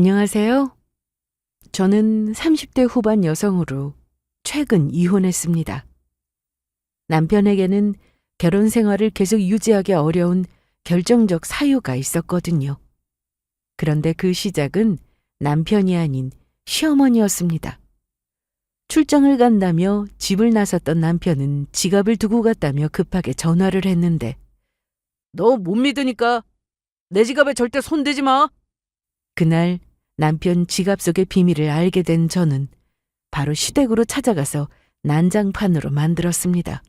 안녕하세요. 저는 30대 후반 여성으로 최근 이혼했습니다. 남편에게는 결혼 생활을 계속 유지하기 어려운 결정적 사유가 있었거든요. 그런데 그 시작은 남편이 아닌 시어머니였습니다. 출장을 간다며 집을 나섰던 남편은 지갑을 두고 갔다며 급하게 전화를 했는데 너 못 믿으니까 내 지갑에 절대 손대지 마. 그날 남편 지갑 속의 비밀을 알게 된 저는 바로 시댁으로 찾아가서 난장판으로 만들었습니다.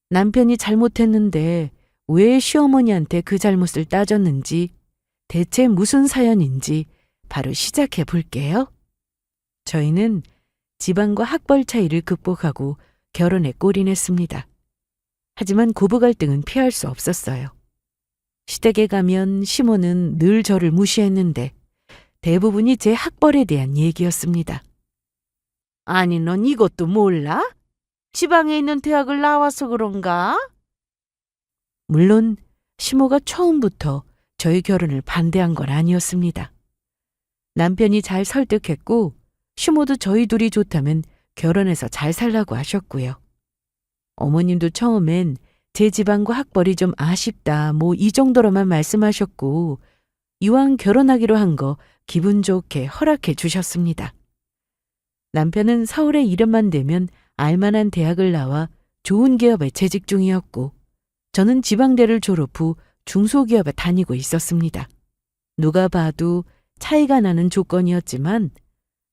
남편이 잘못했는데 왜 시어머니한테 그 잘못을 따졌는지, 대체 무슨 사연인지 바로 시작해 볼게요. 저희는 집안과 학벌 차이를 극복하고 결혼에 골인했습니다. 하지만 고부 갈등은 피할 수 없었어요. 시댁에 가면 시모는 늘 저를 무시했는데 대부분이 제 학벌에 대한 얘기였습니다. 아니, 넌 이것도 몰라? 지방에 있는 대학을 나와서 그런가? 물론 시모가 처음부터 저희 결혼을 반대한 건 아니었습니다. 남편이 잘 설득했고 시모도 저희 둘이 좋다면 결혼해서 잘 살라고 하셨고요. 어머님도 처음엔 제 집안과 학벌이 좀 아쉽다 이 정도로만 말씀하셨고 이왕 결혼하기로 한 거 기분 좋게 허락해 주셨습니다. 남편은 서울에 이름만 대면 알만한 대학을 나와 좋은 기업에 재직 중이었고 저는 지방대를 졸업 후 중소기업에 다니고 있었습니다. 누가 봐도 차이가 나는 조건이었지만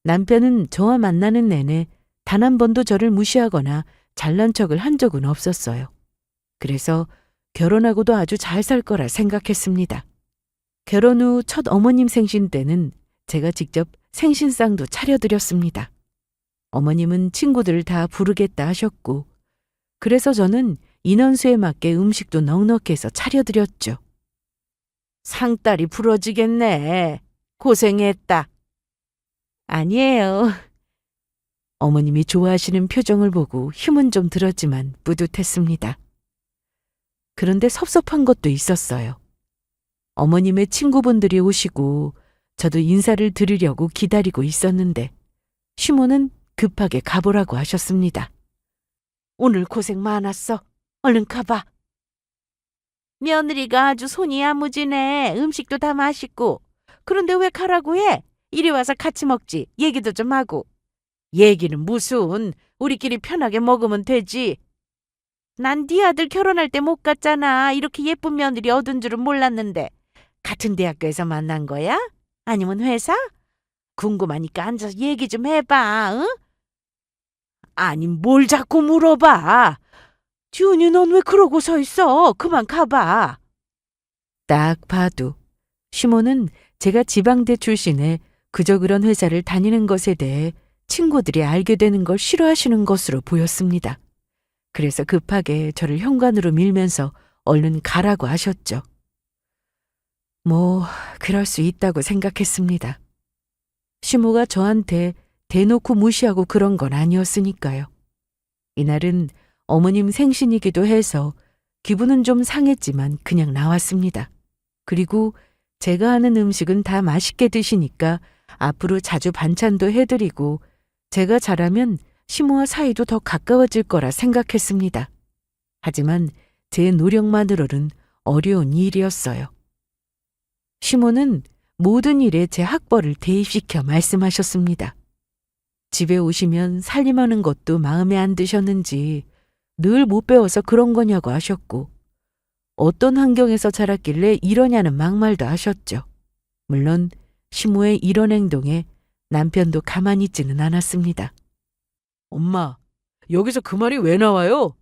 남편은 저와 만나는 내내 단 한 번도 저를 무시하거나 잘난 척을 한 적은 없었어요. 그래서 결혼하고도 아주 잘 살 거라 생각했습니다. 결혼 후 첫 어머님 생신 때는 제가 직접 생신상도 차려드렸습니다. 어머님은 친구들을 다 부르겠다 하셨고 그래서 저는 인원수에 맞게 음식도 넉넉해서 차려드렸죠. 상다리 부러지겠네. 고생했다. 아니에요. 어머님이 좋아하시는 표정을 보고 힘은 좀 들었지만 뿌듯했습니다. 그런데 섭섭한 것도 있었어요. 어머님의 친구분들이 오시고 저도 인사를 드리려고 기다리고 있었는데 시모는 급하게 가보라고 하셨습니다. 오늘 고생 많았어. 얼른 가봐. 며느리가 아주 손이 야무지네. 음식도 다 맛있고. 그런데 왜 가라고 해? 이리 와서 같이 먹지. 얘기도 좀 하고. 얘기는 무슨. 우리끼리 편하게 먹으면 되지. 난 네 아들 결혼할 때 못 갔잖아. 이렇게 예쁜 며느리 얻은 줄은 몰랐는데. 같은 대학교에서 만난 거야? 아니면 회사? 궁금하니까 앉아서 얘기 좀 해봐. 응? 아니, 뭘 자꾸 물어봐. 지훈이 넌 왜 그러고 서 있어? 그만 가봐. 딱 봐도 시모는 제가 지방대 출신에 그저 그런 회사를 다니는 것에 대해 친구들이 알게 되는 걸 싫어하시는 것으로 보였습니다. 그래서 급하게 저를 현관으로 밀면서 얼른 가라고 하셨죠. 그럴 수 있다고 생각했습니다. 시모가 저한테 대놓고 무시하고 그런 건 아니었으니까요. 이날은 어머님 생신이기도 해서 기분은 좀 상했지만 그냥 나왔습니다. 그리고 제가 하는 음식은 다 맛있게 드시니까 앞으로 자주 반찬도 해드리고 제가 잘하면 시모와 사이도 더 가까워질 거라 생각했습니다. 하지만 제 노력만으로는 어려운 일이었어요. 시모는 모든 일에 제 학벌을 대입시켜 말씀하셨습니다. 집에 오시면 살림하는 것도 마음에 안 드셨는지 늘 못 배워서 그런 거냐고 하셨고 어떤 환경에서 자랐길래 이러냐는 막말도 하셨죠. 물론 시모의 이런 행동에 남편도 가만히 있지는 않았습니다. 엄마, 여기서 그 말이 왜 나와요?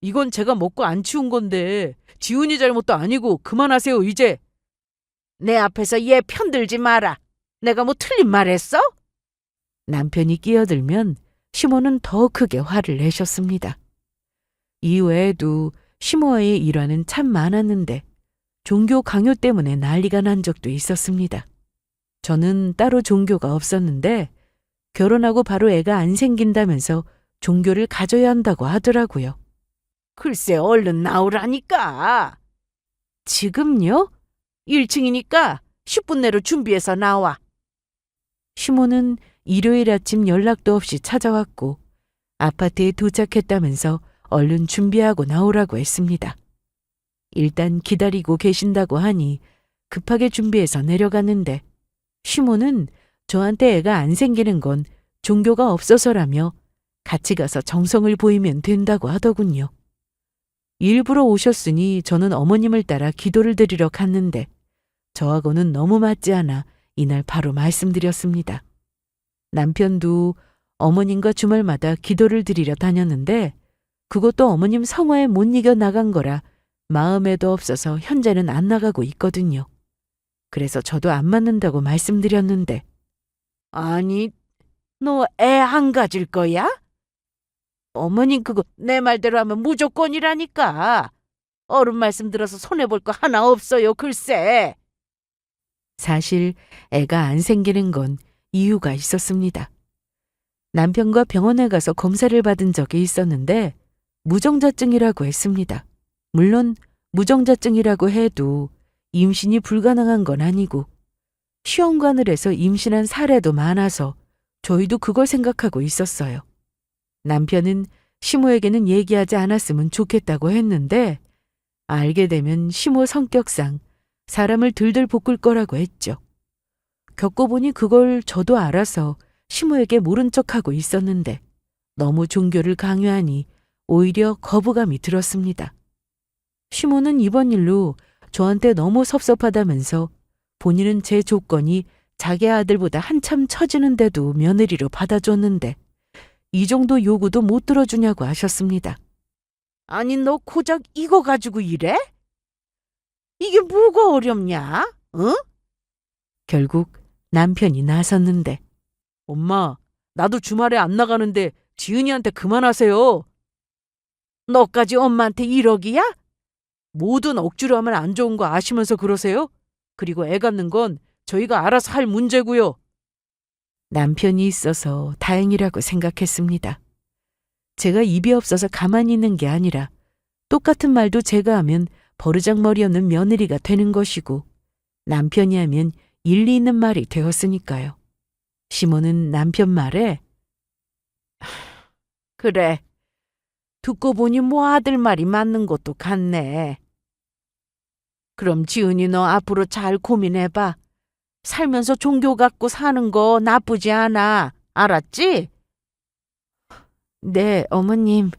이건 제가 먹고 안 치운 건데 지훈이 잘못도 아니고 그만하세요, 이제. 내 앞에서 얘 편들지 마라. 내가 뭐 틀린 말 했어? 남편이 끼어들면 시모는 더 크게 화를 내셨습니다. 이외에도 시모와의 일화는 참 많았는데 종교 강요 때문에 난리가 난 적도 있었습니다. 저는 따로 종교가 없었는데 결혼하고 바로 애가 안 생긴다면서 종교를 가져야 한다고 하더라고요. 글쎄, 얼른 나오라니까. 지금요? 1층이니까 10분 내로 준비해서 나와. 시모는 일요일 아침 연락도 없이 찾아왔고 아파트에 도착했다면서 얼른 준비하고 나오라고 했습니다. 일단 기다리고 계신다고 하니 급하게 준비해서 내려갔는데 시모는 저한테 애가 안 생기는 건 종교가 없어서라며 같이 가서 정성을 보이면 된다고 하더군요. 일부러 오셨으니 저는 어머님을 따라 기도를 드리러 갔는데 저하고는 너무 맞지 않아 이날 바로 말씀드렸습니다. 남편도 어머님과 주말마다 기도를 드리러 다녔는데 그것도 어머님 성화에 못 이겨 나간 거라 마음에도 없어서 현재는 안 나가고 있거든요. 그래서 저도 안 맞는다고 말씀드렸는데 아니, 너 애 안 가질 거야? 어머님 그거 내 말대로 하면 무조건이라니까. 어른 말씀 들어서 손해볼 거 하나 없어요, 글쎄. 사실 애가 안 생기는 건 이유가 있었습니다. 남편과 병원에 가서 검사를 받은 적이 있었는데 무정자증이라고 했습니다. 물론 무정자증이라고 해도 임신이 불가능한 건 아니고 시험관을 해서 임신한 사례도 많아서 저희도 그걸 생각하고 있었어요. 남편은 시모에게는 얘기하지 않았으면 좋겠다고 했는데 알게 되면 시모 성격상 사람을 들들 볶을 거라고 했죠. 겪어보니 그걸 저도 알아서 시모에게 모른 척하고 있었는데 너무 종교를 강요하니 오히려 거부감이 들었습니다. 시모는 이번 일로 저한테 너무 섭섭하다면서 본인은 제 조건이 자기 아들보다 한참 처지는데도 며느리로 받아줬는데 이 정도 요구도 못 들어주냐고 하셨습니다. 아니, 너 고작 이거 가지고 이래? 이게 뭐가 어렵냐? 응? 결국 남편이 나섰는데 엄마, 나도 주말에 안 나가는데 지은이한테 그만하세요. 너까지 엄마한테 1억이야? 뭐든 억지로 하면 안 좋은 거 아시면서 그러세요? 그리고 애 갖는 건 저희가 알아서 할 문제고요. 남편이 있어서 다행이라고 생각했습니다. 제가 입이 없어서 가만히 있는 게 아니라 똑같은 말도 제가 하면 버르장머리 없는 며느리가 되는 것이고 남편이 하면 일리 있는 말이 되었으니까요. 시모는 남편 말에 그래, 듣고 보니 뭐 아들 말이 맞는 것도 같네. 그럼 지은이 너 앞으로 잘 고민해봐. 살면서 종교 갖고 사는 거 나쁘지 않아. 알았지? 네, 어머님.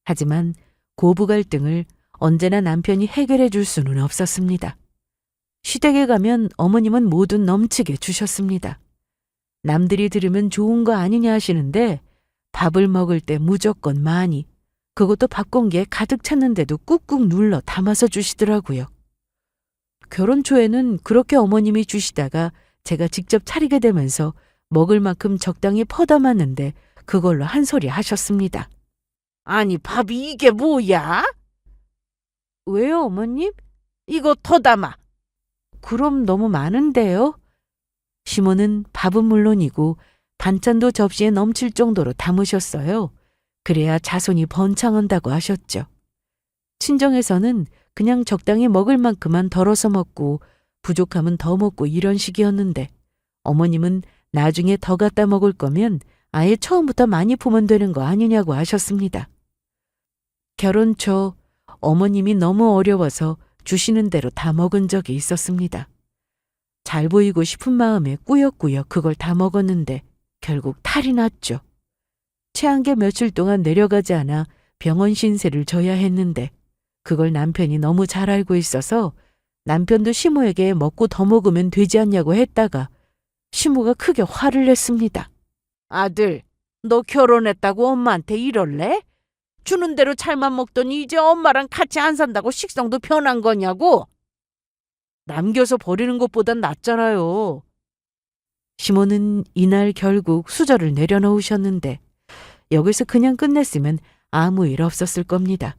하지만 고부 갈등을 언제나 남편이 해결해 줄 수는 없었습니다. 시댁에 가면 어머님은 뭐든 넘치게 주셨습니다. 남들이 들으면 좋은 거 아니냐 하시는데 밥을 먹을 때 무조건 많이, 그것도 밥 공기에 가득 찼는데도 꾹꾹 눌러 담아서 주시더라고요. 결혼 초에는 그렇게 어머님이 주시다가 제가 직접 차리게 되면서 먹을 만큼 적당히 퍼담았는데 그걸로 한 소리 하셨습니다. 아니, 밥이 이게 뭐야? 왜요, 어머님? 이거 더 담아. 그럼 너무 많은데요? 시모는 밥은 물론이고 반찬도 접시에 넘칠 정도로 담으셨어요. 그래야 자손이 번창한다고 하셨죠. 친정에서는 그냥 적당히 먹을 만큼만 덜어서 먹고 부족하면 더 먹고 이런 식이었는데 어머님은 나중에 더 갖다 먹을 거면 아예 처음부터 많이 품으면 되는 거 아니냐고 하셨습니다. 결혼 초 어머님이 너무 어려워서 주시는 대로 다 먹은 적이 있었습니다. 잘 보이고 싶은 마음에 꾸역꾸역 그걸 다 먹었는데 결국 탈이 났죠. 체한 게 며칠 동안 내려가지 않아 병원 신세를 져야 했는데 그걸 남편이 너무 잘 알고 있어서 남편도 시모에게 먹고 더 먹으면 되지 않냐고 했다가 시모가 크게 화를 냈습니다. 아들, 너 결혼했다고 엄마한테 이럴래? 주는 대로 잘만 먹더니 이제 엄마랑 같이 안 산다고 식성도 변한 거냐고? 남겨서 버리는 것보단 낫잖아요. 시모는 이날 결국 수저를 내려놓으셨는데 여기서 그냥 끝냈으면 아무 일 없었을 겁니다.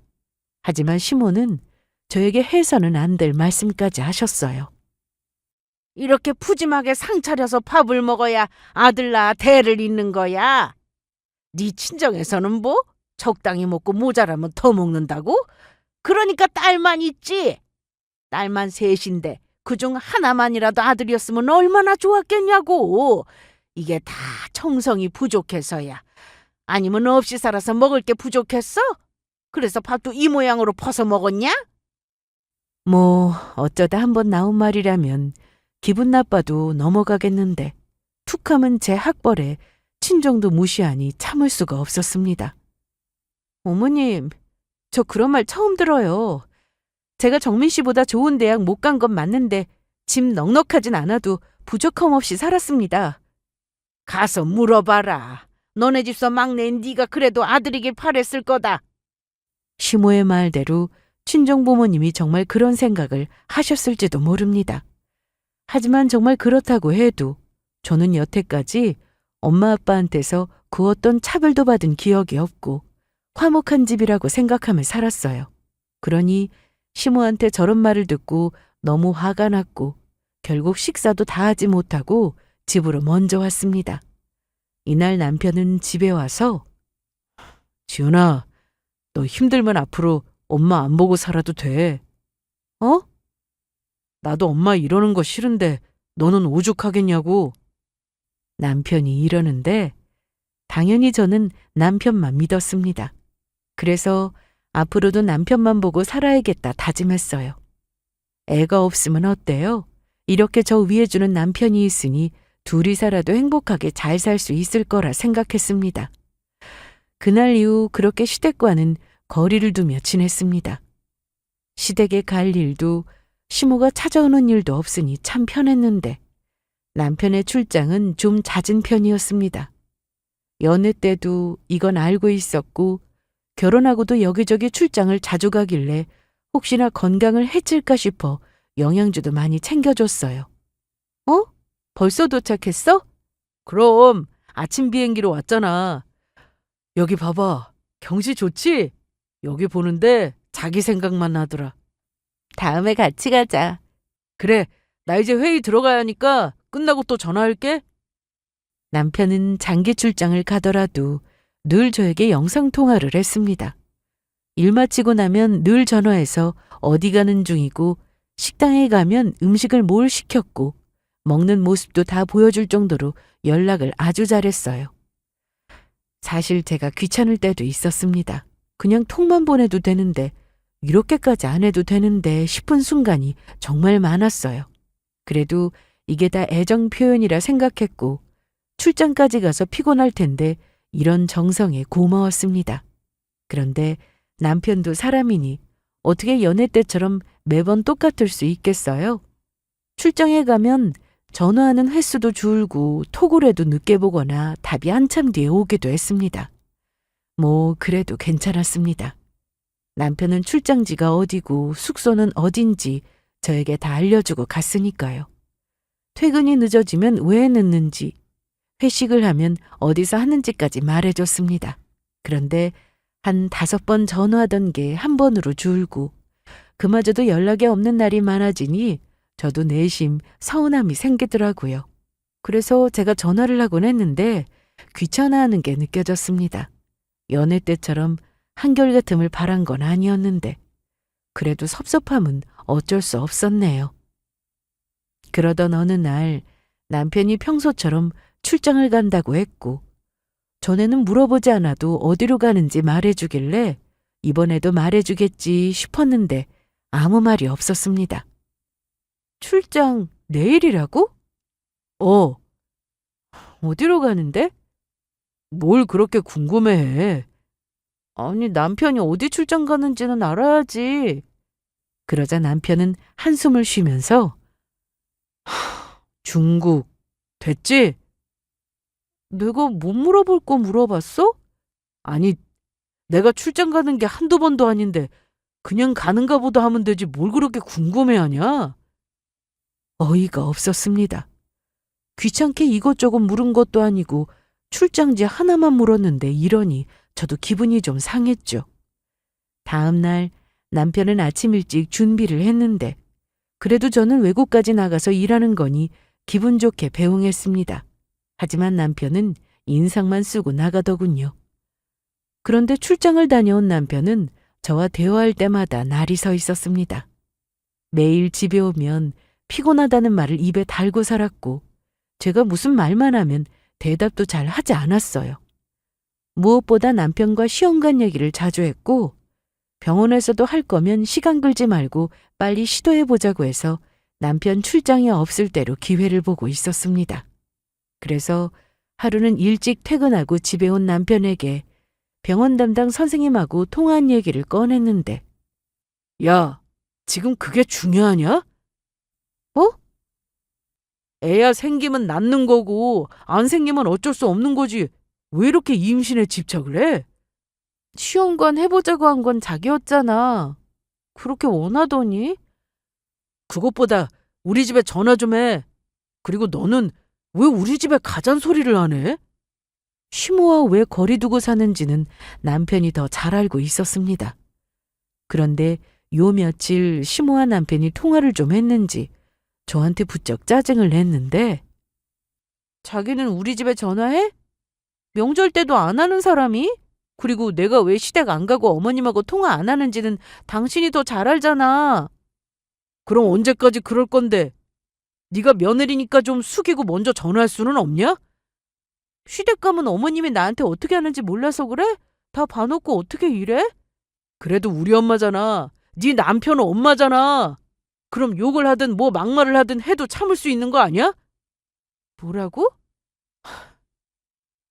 하지만 시모는 저에게 해서는 안 될 말씀까지 하셨어요. 이렇게 푸짐하게 상 차려서 밥을 먹어야 아들 낳아 대를 잇는 거야. 네 친정에서는 뭐? 적당히 먹고 모자라면 더 먹는다고? 그러니까 딸만 있지. 딸만 셋인데 그중 하나만이라도 아들이었으면 얼마나 좋았겠냐고. 이게 다 정성이 부족해서야. 아니면 없이 살아서 먹을 게 부족했어? 그래서 밥도 이 모양으로 퍼서 먹었냐? 뭐 어쩌다 한번 나온 말이라면 기분 나빠도 넘어가겠는데 툭하면 제 학벌에 친정도 무시하니 참을 수가 없었습니다. 어머님, 저 그런 말 처음 들어요. 제가 정민 씨보다 좋은 대학 못 간 건 맞는데 집 넉넉하진 않아도 부족함 없이 살았습니다. 가서 물어봐라. 너네 집서 막내인 네가 그래도 아들이길 바랬을 거다. 시모의 말대로 친정 부모님이 정말 그런 생각을 하셨을지도 모릅니다. 하지만 정말 그렇다고 해도 저는 여태까지 엄마 아빠한테서 그 어떤 차별도 받은 기억이 없고 화목한 집이라고 생각하며 살았어요. 그러니 시모한테 저런 말을 듣고 너무 화가 났고 결국 식사도 다 하지 못하고 집으로 먼저 왔습니다. 이날 남편은 집에 와서 지훈아, 너 힘들면 앞으로 엄마 안 보고 살아도 돼. 어? 나도 엄마 이러는 거 싫은데 너는 오죽하겠냐고. 남편이 이러는데 당연히 저는 남편만 믿었습니다. 그래서 앞으로도 남편만 보고 살아야겠다 다짐했어요. 애가 없으면 어때요? 이렇게 저 위해주는 남편이 있으니 둘이 살아도 행복하게 잘 살 수 있을 거라 생각했습니다. 그날 이후 그렇게 시댁과는 거리를 두며 지냈습니다. 시댁에 갈 일도 시모가 찾아오는 일도 없으니 참 편했는데 남편의 출장은 좀 잦은 편이었습니다. 연애 때도 이건 알고 있었고 결혼하고도 여기저기 출장을 자주 가길래 혹시나 건강을 해칠까 싶어 영양주도 많이 챙겨줬어요. 어? 벌써 도착했어? 그럼 아침 비행기로 왔잖아. 여기 봐봐. 경치 좋지? 여기 보는데 자기 생각만 나더라. 다음에 같이 가자. 그래, 나 이제 회의 들어가야 하니까 끝나고 또 전화할게. 남편은 장기 출장을 가더라도 늘 저에게 영상통화를 했습니다. 일 마치고 나면 늘 전화해서 어디 가는 중이고 식당에 가면 음식을 뭘 시켰고 먹는 모습도 다 보여줄 정도로 연락을 아주 잘했어요. 사실 제가 귀찮을 때도 있었습니다. 그냥 톡만 보내도 되는데 이렇게까지 안 해도 되는데 싶은 순간이 정말 많았어요. 그래도 이게 다 애정 표현이라 생각했고 출장까지 가서 피곤할 텐데 이런 정성에 고마웠습니다. 그런데 남편도 사람이니 어떻게 연애 때처럼 매번 똑같을 수 있겠어요? 출장에 가면 전화하는 횟수도 줄고 톡을 해도 늦게 보거나 답이 한참 뒤에 오기도 했습니다. 뭐 그래도 괜찮았습니다. 남편은 출장지가 어디고 숙소는 어딘지 저에게 다 알려주고 갔으니까요. 퇴근이 늦어지면 왜 늦는지, 회식을 하면 어디서 하는지까지 말해줬습니다. 그런데 한 5번 전화하던 게 한 번으로 줄고 그마저도 연락이 없는 날이 많아지니 저도 내심 서운함이 생기더라고요. 그래서 제가 전화를 하곤 했는데 귀찮아하는 게 느껴졌습니다. 연애 때처럼 한결같음을 바란 건 아니었는데 그래도 섭섭함은 어쩔 수 없었네요. 그러던 어느 날 남편이 평소처럼 출장을 간다고 했고 전에는 물어보지 않아도 어디로 가는지 말해주길래 이번에도 말해주겠지 싶었는데 아무 말이 없었습니다. 출장 내일이라고? 어디로 가는데? 뭘 그렇게 궁금해해? 아니, 남편이 어디 출장 가는지는 알아야지. 그러자 남편은 한숨을 쉬면서 중국, 됐지? 내가 못 물어볼 거 물어봤어? 아니, 내가 출장 가는 게 한두 번도 아닌데 그냥 가는가 보다 하면 되지 뭘 그렇게 궁금해하냐? 어이가 없었습니다. 귀찮게 이것저것 물은 것도 아니고 출장지 하나만 물었는데 이러니 저도 기분이 좀 상했죠. 다음 날 남편은 아침 일찍 준비를 했는데 그래도 저는 외국까지 나가서 일하는 거니 기분 좋게 배웅했습니다. 하지만 남편은 인상만 쓰고 나가더군요. 그런데 출장을 다녀온 남편은 저와 대화할 때마다 날이 서 있었습니다. 매일 집에 오면 피곤하다는 말을 입에 달고 살았고 제가 무슨 말만 하면 대답도 잘 하지 않았어요. 무엇보다 남편과 시험관 얘기를 자주 했고 병원에서도 할 거면 시간 끌지 말고 빨리 시도해보자고 해서 남편 출장이 없을 때로 기회를 보고 있었습니다. 그래서 하루는 일찍 퇴근하고 집에 온 남편에게 병원 담당 선생님하고 통화한 얘기를 꺼냈는데 야, 지금 그게 중요하냐? 어? 애야 생기면 낳는 거고 안 생기면 어쩔 수 없는 거지. 왜 이렇게 임신에 집착을 해? 시험관 해보자고 한 건 자기였잖아. 그렇게 원하더니? 그것보다 우리 집에 전화 좀 해. 그리고 너는 왜 우리 집에 가잔 소리를 안 해? 시모와 왜 거리 두고 사는지는 남편이 더 잘 알고 있었습니다. 그런데 요 며칠 시모와 남편이 통화를 좀 했는지 저한테 부쩍 짜증을 냈는데 자기는 우리 집에 전화해? 명절 때도 안 하는 사람이? 그리고 내가 왜 시댁 안 가고 어머님하고 통화 안 하는지는 당신이 더 잘 알잖아. 그럼 언제까지 그럴 건데? 네가 며느리니까 좀 숙이고 먼저 전화할 수는 없냐? 시댁 가면 어머님이 나한테 어떻게 하는지 몰라서 그래? 다 봐놓고 어떻게 이래? 그래도 우리 엄마잖아. 네 남편은 엄마잖아. 그럼 욕을 하든 뭐 막말을 하든 해도 참을 수 있는 거 아니야? 뭐라고?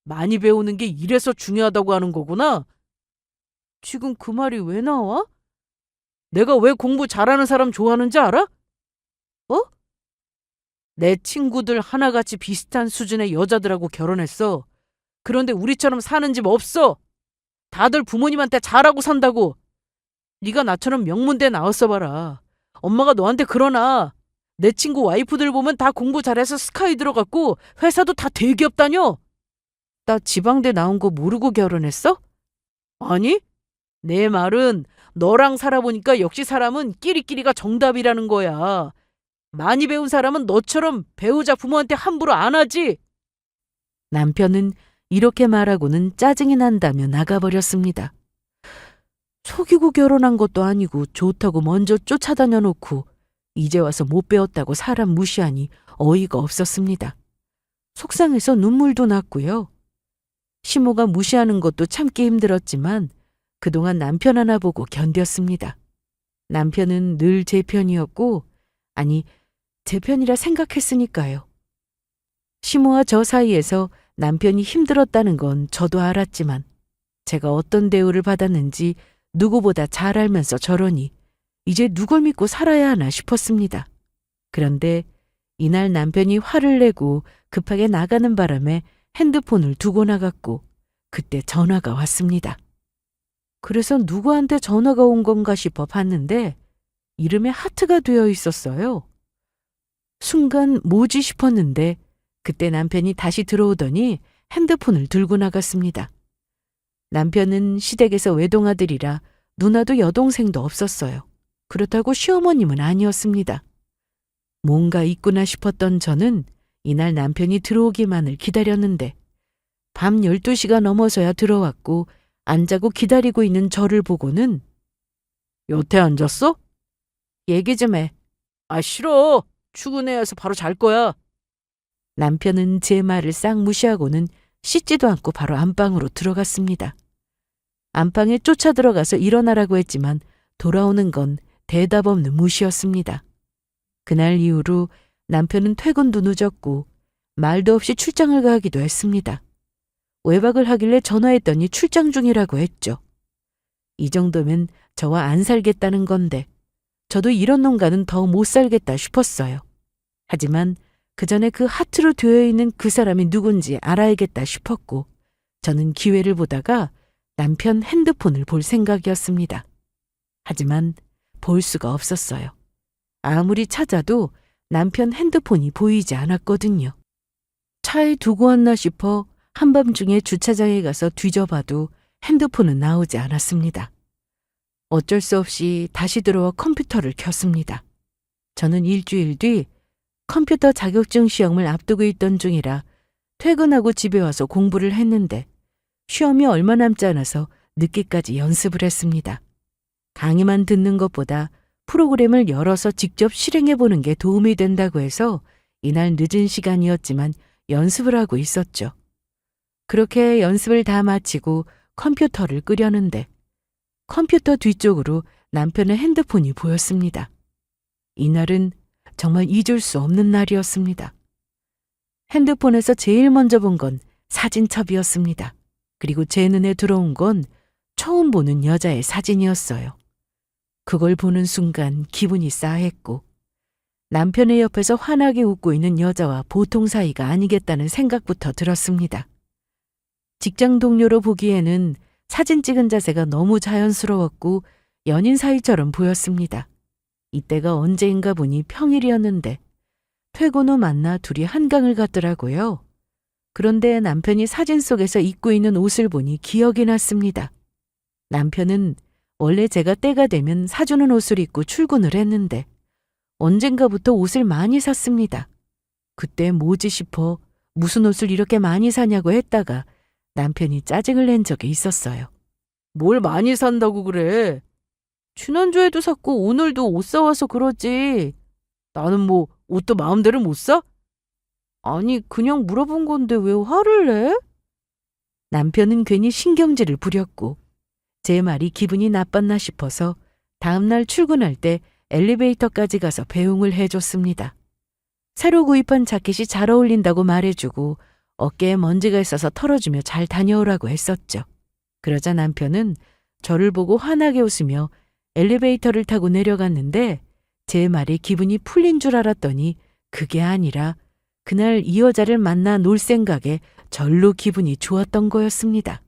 많이 배우는 게 이래서 중요하다고 하는 거구나. 지금 그 말이 왜 나와? 내가 왜 공부 잘하는 사람 좋아하는지 알아? 어? 내 친구들 하나같이 비슷한 수준의 여자들하고 결혼했어. 그런데 우리처럼 사는 집 없어. 다들 부모님한테 잘하고 산다고. 네가 나처럼 명문대 나왔어 봐라. 엄마가 너한테 그러나. 내 친구 와이프들 보면 다 공부 잘해서 스카이 들어갔고 회사도 다 대기업 다녀. 나 지방대 나온 거 모르고 결혼했어? 아니, 내 말은 너랑 살아보니까 역시 사람은 끼리끼리가 정답이라는 거야. 많이 배운 사람은 너처럼 배우자 부모한테 함부로 안 하지. 남편은 이렇게 말하고는 짜증이 난다며 나가버렸습니다. 속이고 결혼한 것도 아니고 좋다고 먼저 쫓아다녀 놓고 이제 와서 못 배웠다고 사람 무시하니 어이가 없었습니다. 속상해서 눈물도 났고요. 시모가 무시하는 것도 참기 힘들었지만 그동안 남편 하나 보고 견뎠습니다. 남편은 늘 제 편이었고, 아니, 제 편이라 생각했으니까요. 시모와 저 사이에서 남편이 힘들었다는 건 저도 알았지만 제가 어떤 대우를 받았는지 누구보다 잘 알면서 저러니 이제 누굴 믿고 살아야 하나 싶었습니다. 그런데 이날 남편이 화를 내고 급하게 나가는 바람에 핸드폰을 두고 나갔고 그때 전화가 왔습니다. 그래서 누구한테 전화가 온 건가 싶어 봤는데 이름에 하트가 되어 있었어요. 순간 뭐지 싶었는데 그때 남편이 다시 들어오더니 핸드폰을 들고 나갔습니다. 남편은 시댁에서 외동아들이라 누나도 여동생도 없었어요. 그렇다고 시어머님은 아니었습니다. 뭔가 있구나 싶었던 저는 이날 남편이 들어오기만을 기다렸는데 밤 12시가 넘어서야 들어왔고 안 자고 기다리고 있는 저를 보고는 여태 앉았어? 얘기 좀 해. 아, 싫어. 출근해야 해서 바로 잘 거야. 남편은 제 말을 싹 무시하고는 씻지도 않고 바로 안방으로 들어갔습니다. 안방에 쫓아 들어가서 일어나라고 했지만 돌아오는 건 대답 없는 무시였습니다. 그날 이후로 남편은 퇴근도 늦었고 말도 없이 출장을 가기도 했습니다. 외박을 하길래 전화했더니 출장 중이라고 했죠. 이 정도면 저와 안 살겠다는 건데 저도 이런 놈과는 더 못 살겠다 싶었어요. 하지만 그 전에 그 하트로 되어 있는 그 사람이 누군지 알아야겠다 싶었고 저는 기회를 보다가 남편 핸드폰을 볼 생각이었습니다. 하지만 볼 수가 없었어요. 아무리 찾아도 남편 핸드폰이 보이지 않았거든요. 차에 두고 왔나 싶어 한밤중에 주차장에 가서 뒤져봐도 핸드폰은 나오지 않았습니다. 어쩔 수 없이 다시 들어와 컴퓨터를 켰습니다. 저는 일주일 뒤 컴퓨터 자격증 시험을 앞두고 있던 중이라 퇴근하고 집에 와서 공부를 했는데 시험이 얼마 남지 않아서 늦게까지 연습을 했습니다. 강의만 듣는 것보다 프로그램을 열어서 직접 실행해 보는 게 도움이 된다고 해서 이날 늦은 시간이었지만 연습을 하고 있었죠. 그렇게 연습을 다 마치고 컴퓨터를 끄려는데 컴퓨터 뒤쪽으로 남편의 핸드폰이 보였습니다. 이날은 정말 잊을 수 없는 날이었습니다. 핸드폰에서 제일 먼저 본 건 사진첩이었습니다. 그리고 제 눈에 들어온 건 처음 보는 여자의 사진이었어요. 그걸 보는 순간 기분이 싸했고 남편의 옆에서 환하게 웃고 있는 여자와 보통 사이가 아니겠다는 생각부터 들었습니다. 직장 동료로 보기에는 사진 찍은 자세가 너무 자연스러웠고 연인 사이처럼 보였습니다. 이때가 언제인가 보니 평일이었는데 퇴근 후 만나 둘이 한강을 갔더라고요. 그런데 남편이 사진 속에서 입고 있는 옷을 보니 기억이 났습니다. 남편은 원래 제가 때가 되면 사주는 옷을 입고 출근을 했는데 언젠가부터 옷을 많이 샀습니다. 그때 뭐지 싶어 무슨 옷을 이렇게 많이 사냐고 했다가 남편이 짜증을 낸 적이 있었어요. 뭘 많이 산다고 그래? 지난주에도 샀고 오늘도 옷 사와서 그러지. 나는 뭐 옷도 마음대로 못 사? 아니 그냥 물어본 건데 왜 화를 내? 남편은 괜히 신경질을 부렸고 제 말이 기분이 나빴나 싶어서 다음날 출근할 때 엘리베이터까지 가서 배웅을 해줬습니다. 새로 구입한 자켓이 잘 어울린다고 말해주고 어깨에 먼지가 있어서 털어주며 잘 다녀오라고 했었죠. 그러자 남편은 저를 보고 환하게 웃으며 엘리베이터를 타고 내려갔는데 제 말에 기분이 풀린 줄 알았더니 그게 아니라 그날 이 여자를 만나 놀 생각에 절로 기분이 좋았던 거였습니다.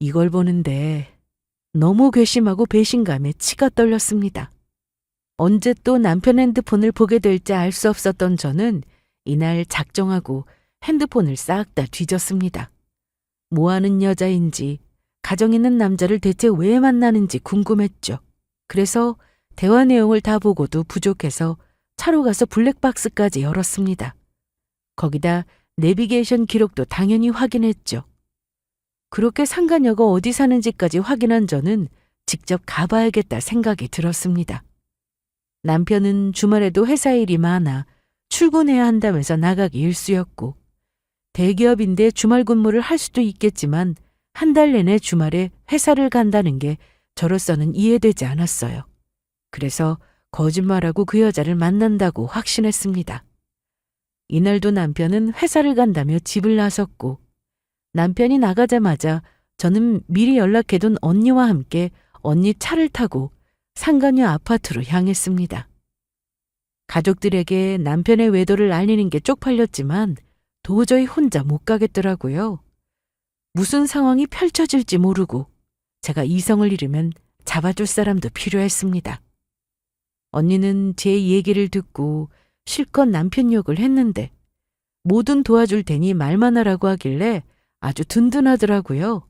이걸 보는데 너무 괘씸하고 배신감에 치가 떨렸습니다. 언제 또 남편 핸드폰을 보게 될지 알 수 없었던 저는 이날 작정하고 핸드폰을 싹 다 뒤졌습니다. 뭐 하는 여자인지 가정 있는 남자를 대체 왜 만나는지 궁금했죠. 그래서 대화 내용을 다 보고도 부족해서 차로 가서 블랙박스까지 열었습니다. 거기다 내비게이션 기록도 당연히 확인했죠. 그렇게 상간녀가 어디 사는지까지 확인한 저는 직접 가봐야겠다 생각이 들었습니다. 남편은 주말에도 회사 일이 많아 출근해야 한다면서 나가기 일쑤였고 대기업인데 주말 근무를 할 수도 있겠지만 한 달 내내 주말에 회사를 간다는 게 저로서는 이해되지 않았어요. 그래서 거짓말하고 그 여자를 만난다고 확신했습니다. 이날도 남편은 회사를 간다며 집을 나섰고 남편이 나가자마자 저는 미리 연락해둔 언니와 함께 언니 차를 타고 상간녀 아파트로 향했습니다. 가족들에게 남편의 외도를 알리는 게 쪽팔렸지만 도저히 혼자 못 가겠더라고요. 무슨 상황이 펼쳐질지 모르고 제가 이성을 잃으면 잡아줄 사람도 필요했습니다. 언니는 제 얘기를 듣고 실컷 남편 욕을 했는데 뭐든 도와줄 테니 말만 하라고 하길래 아주 든든하더라고요.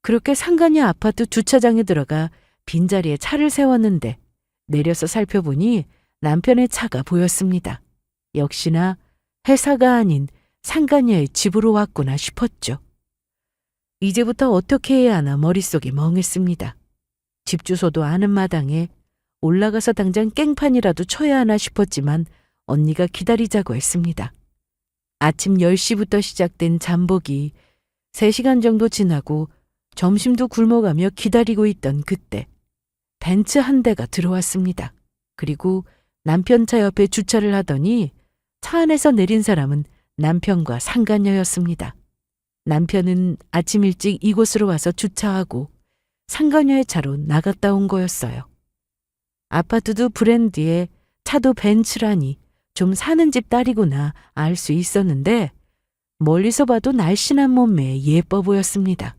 그렇게 상간녀 아파트 주차장에 들어가 빈자리에 차를 세웠는데 내려서 살펴보니 남편의 차가 보였습니다. 역시나 회사가 아닌 상간녀의 집으로 왔구나 싶었죠. 이제부터 어떻게 해야 하나 머릿속이 멍했습니다. 집 주소도 아는 마당에 올라가서 당장 깽판이라도 쳐야 하나 싶었지만 언니가 기다리자고 했습니다. 아침 10시부터 시작된 잠복이 3시간 정도 지나고 점심도 굶어가며 기다리고 있던 그때 벤츠 한 대가 들어왔습니다. 그리고 남편 차 옆에 주차를 하더니 차 안에서 내린 사람은 남편과 상간녀였습니다. 남편은 아침 일찍 이곳으로 와서 주차하고 상간녀의 차로 나갔다 온 거였어요. 아파트도 브랜드에 차도 벤츠라니 좀 사는 집 딸이구나 알 수 있었는데 멀리서 봐도 날씬한 몸매에 예뻐 보였습니다.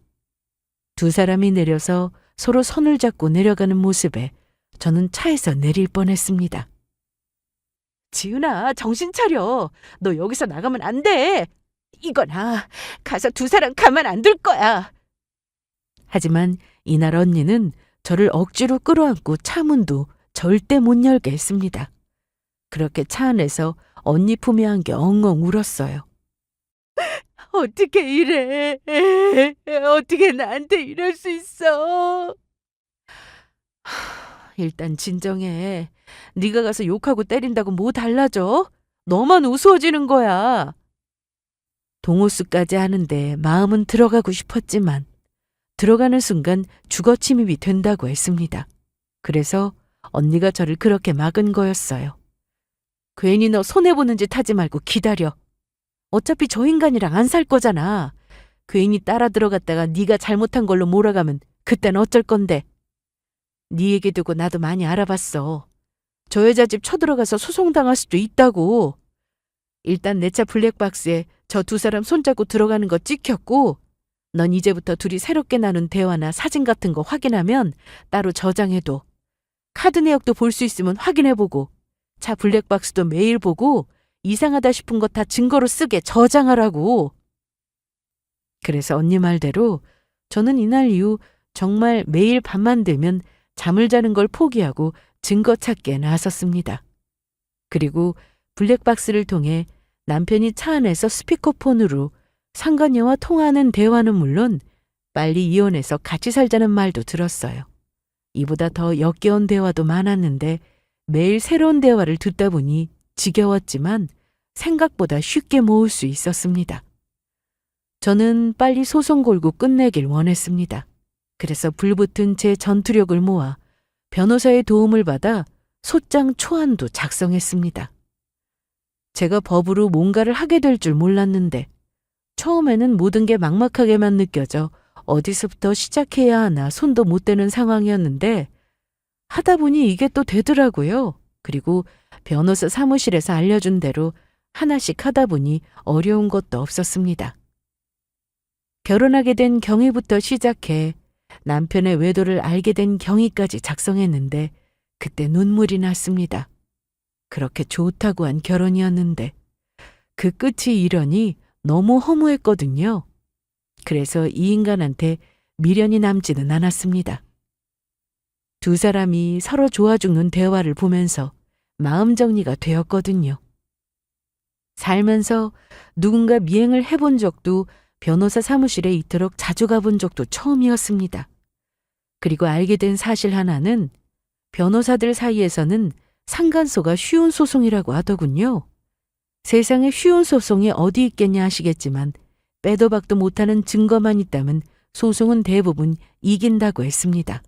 두 사람이 내려서 서로 손을 잡고 내려가는 모습에 저는 차에서 내릴 뻔했습니다. 지은아, 정신 차려. 너 여기서 나가면 안 돼. 이거나 가서 두 사람 가만 안 둘 거야. 하지만 이날 언니는 저를 억지로 끌어안고 차 문도 절대 못 열게 했습니다. 그렇게 차 안에서 언니 품에 안겨 엉엉 울었어요. 어떻게 이래? 어떻게 나한테 이럴 수 있어? 일단 진정해. 네가 가서 욕하고 때린다고 뭐 달라져? 너만 우스워지는 거야. 동호수까지 하는데 마음은 들어가고 싶었지만 들어가는 순간 주거 침입이 된다고 했습니다. 그래서 언니가 저를 그렇게 막은 거였어요. 괜히 너 손해보는 짓 하지 말고 기다려. 어차피 저 인간이랑 안 살 거잖아. 괜히 따라 들어갔다가 네가 잘못한 걸로 몰아가면 그땐 어쩔 건데. 네 얘기 두고 나도 많이 알아봤어. 저 여자 집 쳐들어가서 소송당할 수도 있다고. 일단 내 차 블랙박스에 저 두 사람 손잡고 들어가는 거 찍혔고 넌 이제부터 둘이 새롭게 나눈 대화나 사진 같은 거 확인하면 따로 저장해둬. 카드 내역도 볼 수 있으면 확인해보고 차 블랙박스도 매일 보고 이상하다 싶은 거 다 증거로 쓰게 저장하라고. 그래서 언니 말대로 저는 이날 이후 정말 매일 밤만 되면 잠을 자는 걸 포기하고 증거 찾기에 나섰습니다. 그리고 블랙박스를 통해 남편이 차 안에서 스피커폰으로 상간녀와 통화하는 대화는 물론 빨리 이혼해서 같이 살자는 말도 들었어요. 이보다 더 역겨운 대화도 많았는데 매일 새로운 대화를 듣다 보니 지겨웠지만 생각보다 쉽게 모을 수 있었습니다. 저는 빨리 소송 걸고 끝내길 원했습니다. 그래서 불붙은 제 전투력을 모아 변호사의 도움을 받아 소장 초안도 작성했습니다. 제가 법으로 뭔가를 하게 될 줄 몰랐는데 처음에는 모든 게 막막하게만 느껴져 어디서부터 시작해야 하나 손도 못 대는 상황이었는데 하다 보니 이게 또 되더라고요. 그리고 변호사 사무실에서 알려준 대로 하나씩 하다 보니 어려운 것도 없었습니다. 결혼하게 된 경위부터 시작해 남편의 외도를 알게 된 경위까지 작성했는데 그때 눈물이 났습니다. 그렇게 좋다고 한 결혼이었는데 그 끝이 이러니 너무 허무했거든요. 그래서 이 인간한테 미련이 남지는 않았습니다. 두 사람이 서로 좋아 죽는 대화를 보면서 마음 정리가 되었거든요. 살면서 누군가 미행을 해본 적도 변호사 사무실에 이토록 자주 가본 적도 처음이었습니다. 그리고 알게 된 사실 하나는 변호사들 사이에서는 상간소가 쉬운 소송이라고 하더군요. 세상에 쉬운 소송이 어디 있겠냐 하시겠지만 빼도 박도 못하는 증거만 있다면 소송은 대부분 이긴다고 했습니다.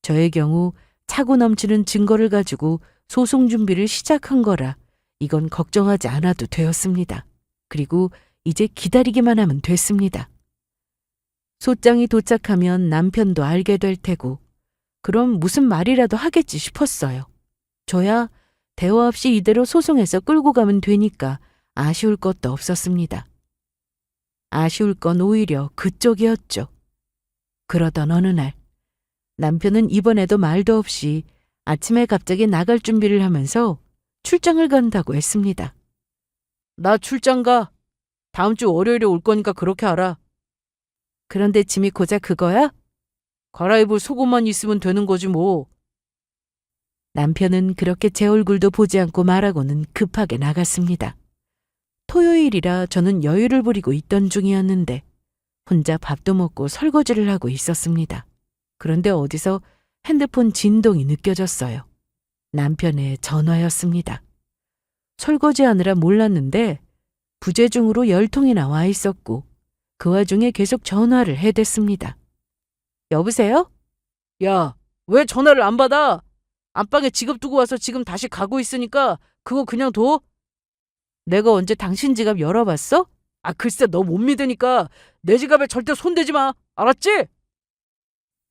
저의 경우 차고 넘치는 증거를 가지고 소송 준비를 시작한 거라 이건 걱정하지 않아도 되었습니다. 그리고 이제 기다리기만 하면 됐습니다. 소장이 도착하면 남편도 알게 될 테고 그럼 무슨 말이라도 하겠지 싶었어요. 저야 대화 없이 이대로 소송해서 끌고 가면 되니까 아쉬울 것도 없었습니다. 아쉬울 건 오히려 그쪽이었죠. 그러던 어느 날 남편은 이번에도 말도 없이 아침에 갑자기 나갈 준비를 하면서 출장을 간다고 했습니다. 나 출장 가. 다음 주 월요일에 올 거니까 그렇게 알아. 그런데 짐이 고작 그거야? 갈아입을 속옷만 있으면 되는 거지 뭐. 남편은 그렇게 제 얼굴도 보지 않고 말하고는 급하게 나갔습니다. 토요일이라 저는 여유를 부리고 있던 중이었는데 혼자 밥도 먹고 설거지를 하고 있었습니다. 그런데 어디서 핸드폰 진동이 느껴졌어요. 남편의 전화였습니다. 설거지하느라 몰랐는데 부재중으로 10통이나 와 있었고 그 와중에 계속 전화를 해댔습니다. 여보세요? 야, 왜 전화를 안 받아? 안방에 지갑 두고 와서 지금 다시 가고 있으니까 그거 그냥 둬? 내가 언제 당신 지갑 열어봤어? 아, 글쎄 너 못 믿으니까 내 지갑에 절대 손대지 마. 알았지?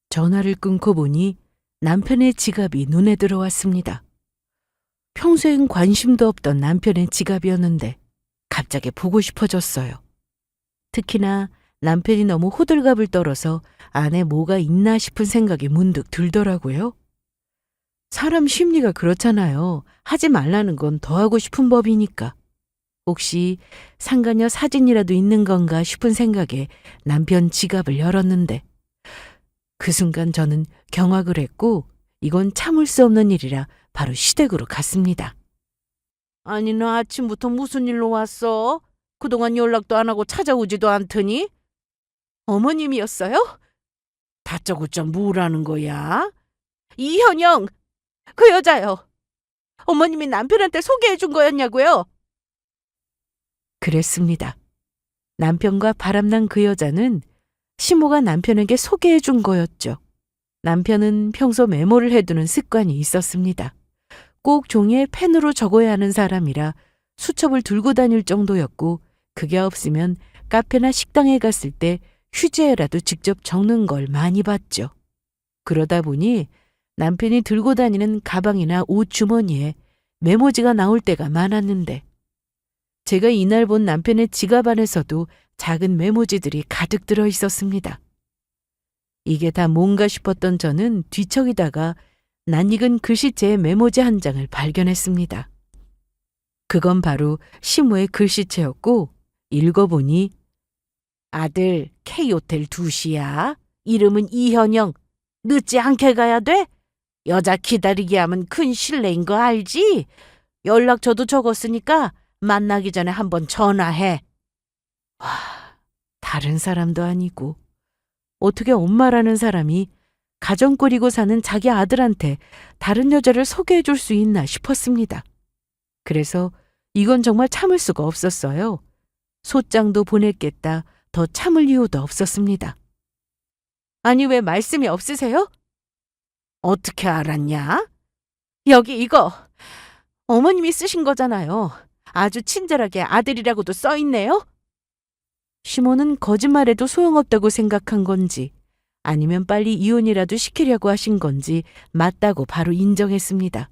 전화를 끊고 보니 남편의 지갑이 눈에 들어왔습니다. 평소엔 관심도 없던 남편의 지갑이었는데 갑자기 보고 싶어졌어요. 특히나 남편이 너무 호들갑을 떨어서 안에 뭐가 있나 싶은 생각이 문득 들더라고요. 사람 심리가 그렇잖아요. 하지 말라는 건 더 하고 싶은 법이니까. 혹시 상간녀 사진이라도 있는 건가 싶은 생각에 남편 지갑을 열었는데 그 순간 저는 경악을 했고 이건 참을 수 없는 일이라 바로 시댁으로 갔습니다. 아니 너 아침부터 무슨 일로 왔어? 그동안 연락도 안 하고 찾아오지도 않더니? 어머님이었어요? 다짜고짜 뭐라는 거야? 이현영, 그 여자요. 어머님이 남편한테 소개해 준 거였냐고요? 그랬습니다. 남편과 바람난 그 여자는 시모가 남편에게 소개해 준 거였죠. 남편은 평소 메모를 해두는 습관이 있었습니다. 꼭 종이에 펜으로 적어야 하는 사람이라 수첩을 들고 다닐 정도였고, 그게 없으면 카페나 식당에 갔을 때 휴지에라도 직접 적는 걸 많이 봤죠. 그러다 보니 남편이 들고 다니는 가방이나 옷 주머니에 메모지가 나올 때가 많았는데, 제가 이날 본 남편의 지갑 안에서도 작은 메모지들이 가득 들어 있었습니다. 이게 다 뭔가 싶었던 저는 뒤척이다가 낯익은 글씨체의 메모지 한 장을 발견했습니다. 그건 바로 시모의 글씨체였고, 읽어보니 아들, K호텔 2시야. 이름은 이현영. 늦지 않게 가야 돼? 여자 기다리게 하면 큰 실례인 거 알지? 연락처도 적었으니까 만나기 전에 한번 전화해. 와, 다른 사람도 아니고 어떻게 엄마라는 사람이 가정 꾸리고 사는 자기 아들한테 다른 여자를 소개해 줄 수 있나 싶었습니다. 그래서 이건 정말 참을 수가 없었어요. 소장도 보냈겠다. 더 참을 이유도 없었습니다. 아니, 왜 말씀이 없으세요? 어떻게 알았냐? 여기 이거 어머님이 쓰신 거잖아요. 아주 친절하게 아들이라고도 써 있네요. 시모는 거짓말해도 소용없다고 생각한 건지, 아니면 빨리 이혼이라도 시키려고 하신 건지 맞다고 바로 인정했습니다.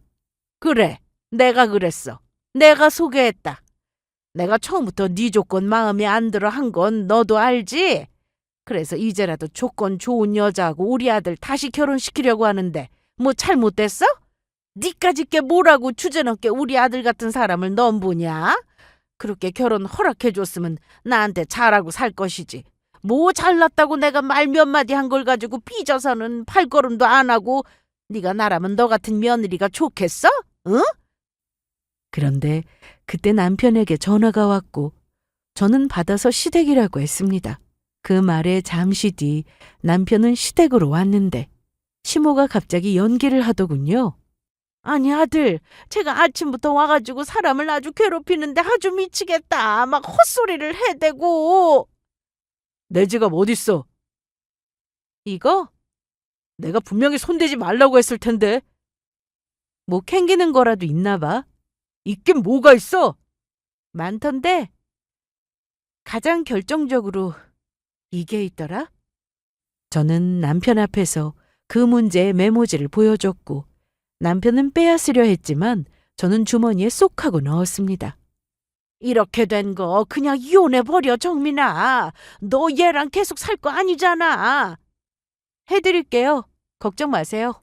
그래, 내가 그랬어. 내가 소개했다. 내가 처음부터 네 조건 마음에 안 들어 한 건 너도 알지? 그래서 이제라도 조건 좋은 여자하고 우리 아들 다시 결혼시키려고 하는데 뭐 잘못됐어? 니까짓 게 뭐라고 주제넘게 우리 아들 같은 사람을 넘보냐? 그렇게 결혼 허락해줬으면 나한테 잘하고 살 것이지. 뭐 잘났다고 내가 말 몇 마디 한 걸 가지고 삐져서는 발걸음도 안 하고. 네가 나라면 너 같은 며느리가 좋겠어? 응? 그런데 그때 남편에게 전화가 왔고, 저는 받아서 시댁이라고 했습니다. 그 말에 잠시 뒤 남편은 시댁으로 왔는데 시모가 갑자기 연기를 하더군요. 아니 아들, 제가 아침부터 와가지고 사람을 아주 괴롭히는데 아주 미치겠다. 막 헛소리를 해대고. 내 지갑 어딨어? 이거? 내가 분명히 손대지 말라고 했을 텐데. 뭐 캥기는 거라도 있나 봐. 있긴 뭐가 있어? 많던데 가장 결정적으로 이게 있더라. 저는 남편 앞에서 그 문제의 메모지를 보여줬고, 남편은 빼앗으려 했지만 저는 주머니에 쏙 하고 넣었습니다. 이렇게 된 거 그냥 이혼해버려, 정민아. 너 얘랑 계속 살 거 아니잖아. 해드릴게요. 걱정 마세요.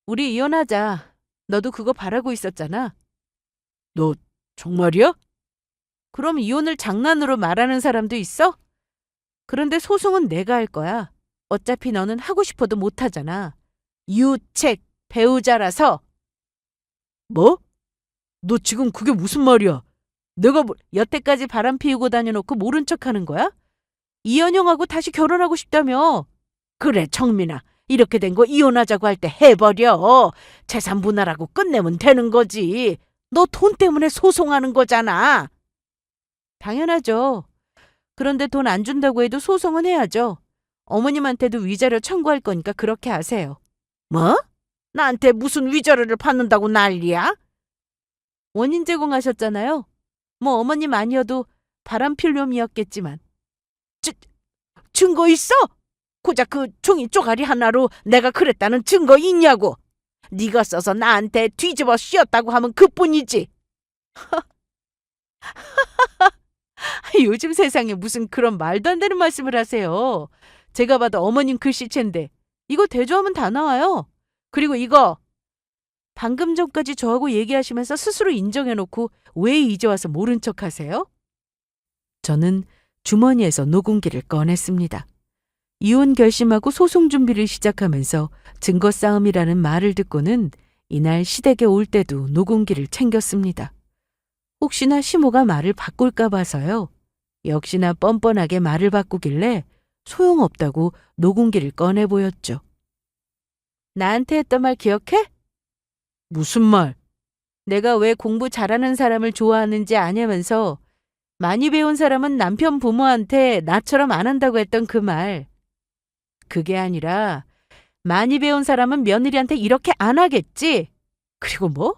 우리 이혼하자. 너도 그거 바라고 있었잖아. 너 정말이야? 그럼 이혼을 장난으로 말하는 사람도 있어? 그런데 소송은 내가 할 거야. 어차피 너는 하고 싶어도 못하잖아. 유책 배우자라서. 뭐? 너 지금 그게 무슨 말이야? 내가 여태까지 바람 피우고 다녀놓고 모른 척하는 거야? 이현영하고 다시 결혼하고 싶다며. 그래, 정민아. 이렇게 된 거 이혼하자고 할 때 해버려. 재산 분할하고 끝내면 되는 거지. 너 돈 때문에 소송하는 거잖아. 당연하죠. 그런데 돈 안 준다고 해도 소송은 해야죠. 어머님한테도 위자료 청구할 거니까 그렇게 하세요. 뭐? 나한테 무슨 위자료를 받는다고 난리야? 원인 제공하셨잖아요. 뭐 어머님 아니어도 바람 필 놈이었겠지만. 증거 있어? 고작 그 종이 쪼가리 하나로 내가 그랬다는 증거 있냐고. 네가 써서 나한테 뒤집어 씌웠다고 하면 그뿐이지. 요즘 세상에 무슨 그런 말도 안 되는 말씀을 하세요. 제가 봐도 어머님 글씨체인데 이거 대조하면 다 나와요. 그리고 이거 방금 전까지 저하고 얘기하시면서 스스로 인정해놓고 왜 이제 와서 모른 척 하세요? 저는 주머니에서 녹음기를 꺼냈습니다. 이혼 결심하고 소송 준비를 시작하면서 증거 싸움이라는 말을 듣고는 이날 시댁에 올 때도 녹음기를 챙겼습니다. 혹시나 시모가 말을 바꿀까 봐서요. 역시나 뻔뻔하게 말을 바꾸길래 소용없다고 녹음기를 꺼내 보였죠. 나한테 했던 말 기억해? 무슨 말? 내가 왜 공부 잘하는 사람을 좋아하는지 아냐면서 많이 배운 사람은 남편 부모한테 나처럼 안 한다고 했던 그 말. 그게 아니라 많이 배운 사람은 며느리한테 이렇게 안 하겠지. 그리고 뭐?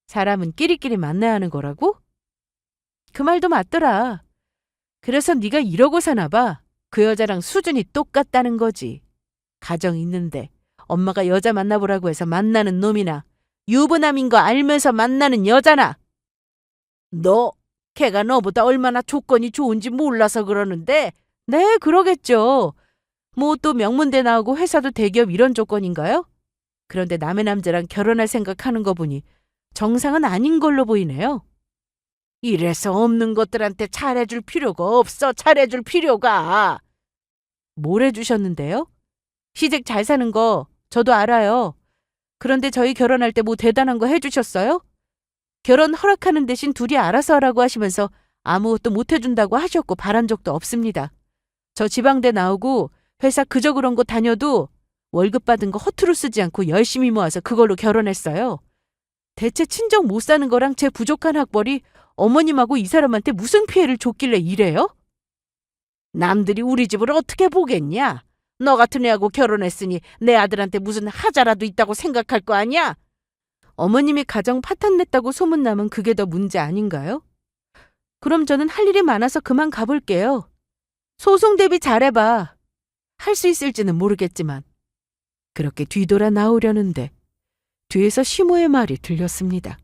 사람은 끼리끼리 만나야 하는 거라고? 그 말도 맞더라. 그래서 네가 이러고 사나 봐. 그 여자랑 수준이 똑같다는 거지. 가정 있는데 엄마가 여자 만나보라고 해서 만나는 놈이나 유부남인 거 알면서 만나는 여자나. 너, 걔가 너보다 얼마나 조건이 좋은지 몰라서 그러는데 네, 그러겠죠. 뭐 또 명문대 나오고 회사도 대기업 이런 조건인가요? 그런데 남의 남자랑 결혼할 생각하는 거 보니 정상은 아닌 걸로 보이네요. 이래서 없는 것들한테 잘해줄 필요가 없어. 잘해줄 필요가. 뭘 해주셨는데요? 시댁 잘 사는 거 저도 알아요. 그런데 저희 결혼할 때 뭐 대단한 거 해주셨어요? 결혼 허락하는 대신 둘이 알아서 하라고 하시면서 아무것도 못 해준다고 하셨고 바란 적도 없습니다. 저 지방대 나오고 회사 그저 그런 곳 다녀도 월급 받은 거 허투루 쓰지 않고 열심히 모아서 그걸로 결혼했어요. 대체 친정 못 사는 거랑 제 부족한 학벌이 어머님하고 이 사람한테 무슨 피해를 줬길래 이래요? 남들이 우리 집을 어떻게 보겠냐? 너 같은 애하고 결혼했으니 내 아들한테 무슨 하자라도 있다고 생각할 거 아니야? 어머님이 가정 파탄냈다고 소문나면 그게 더 문제 아닌가요? 그럼 저는 할 일이 많아서 그만 가볼게요. 소송 대비 잘해봐. 할 수 있을지는 모르겠지만. 그렇게 뒤돌아 나오려는데 뒤에서 시모의 말이 들렸습니다.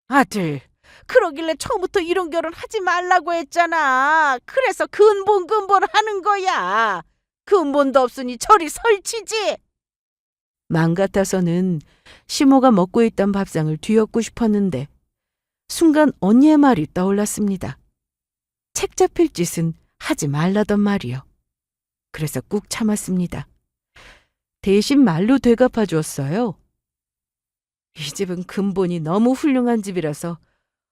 아들, 그러길래 처음부터 이런 결혼 하지 말라고 했잖아. 그래서 근본 하는 거야. 근본도 없으니 저리 설치지. 맘 같아서는 시모가 먹고 있던 밥상을 뒤엎고 싶었는데 순간 언니의 말이 떠올랐습니다. 책 잡힐 짓은 하지 말라던 말이요. 그래서 꾹 참았습니다. 대신 말로 되갚아 주었어요. 이 집은 근본이 너무 훌륭한 집이라서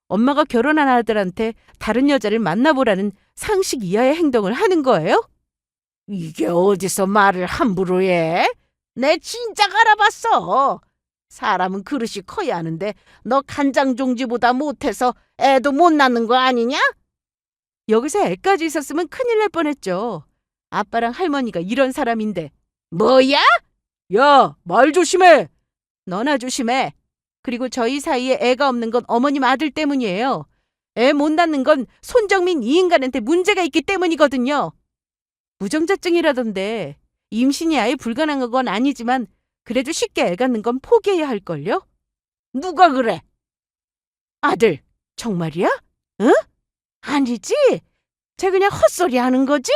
엄마가 결혼한 아들한테 다른 여자를 만나보라는 상식 이하의 행동을 하는 거예요? 이게 어디서 말을 함부로 해? 내 진작 알아봤어. 사람은 그릇이 커야 하는데 너 간장종지보다 못해서 애도 못 낳는 거 아니냐? 여기서 애까지 있었으면 큰일 날 뻔했죠. 아빠랑 할머니가 이런 사람인데. 뭐야? 야, 말 조심해. 너나 조심해. 그리고 저희 사이에 애가 없는 건 어머님 아들 때문이에요. 애 못 낳는 건 손정민 이 인간한테 문제가 있기 때문이거든요. 무정자증이라던데 임신이 아예 불가능한 건 아니지만 그래도 쉽게 애 갖는 건 포기해야 할걸요? 누가 그래? 아들, 정말이야? 응? 아니지. 쟤 그냥 헛소리 하는 거지?